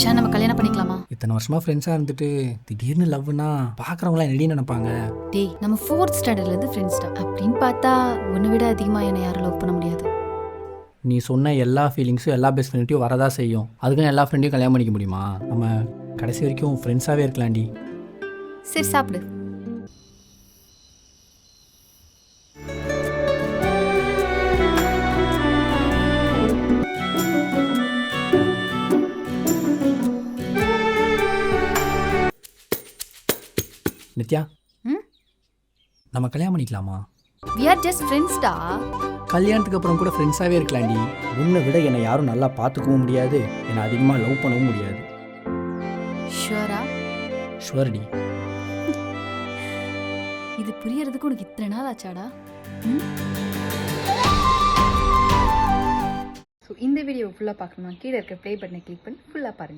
ஷா நம்ம கல்யாணம் பண்ணிக்கலாமா? இத்தனை வருஷமா ஃப்ரெண்ட்ஸாக இருந்துட்டு திடீர்னு லவ்னா பார்க்குறவங்களாம் என்னடி நினைப்பாங்க? டேய், நம்ம 4th ஸ்டாண்டர்ட்ல இருந்து ஃப்ரெண்ட்ஸ் தான். அப்படின்னு பார்த்தா உன்னை விட அதிகமா என்னை யாரும் லவ் பண்ண முடியாது. நீ சொன்ன எல்லா ஃபீலிங்ஸும் எல்லா பெஸ்ட் ஃப்ரெண்ட்டையும் வரதா செய்யும். அதுக்குன்னு எல்லா ஃப்ரெண்டையும் கல்யாணம் பண்ணிக்க முடியுமா? நம்ம கடைசி வரைக்கும் ஃப்ரெண்ட்ஸாகவே இருக்கலாம்டி. சரி, சாப்பிடு. நித்யா, ம் நம்ம கல்யாணம் பண்ணிக்கலாமா? we are just friends டா. கல்யாணத்துக்கு அப்புறம் கூட ஃப்ரெண்ட்ஸாகவே இருக்கலாம்டி. உன்னை விட என்னை யாரும் நல்லா பார்த்துக்கவும் முடியாது, என்னை அதிகமாக லவ் பண்ணவும் முடியாது. ஷூரா? ஷுவர்டி. இது புரியறதுக்கு உனக்கு இத்தனை நாள் ஆச்சாடா? ஸோ இந்த வீடியோ ஃபுல்லாக பார்க்கணுமா கீழே இருக்க ப்ளே பட்டனை கிளிக் பண்ணி ஃபுல்லாக பாருங்கள்.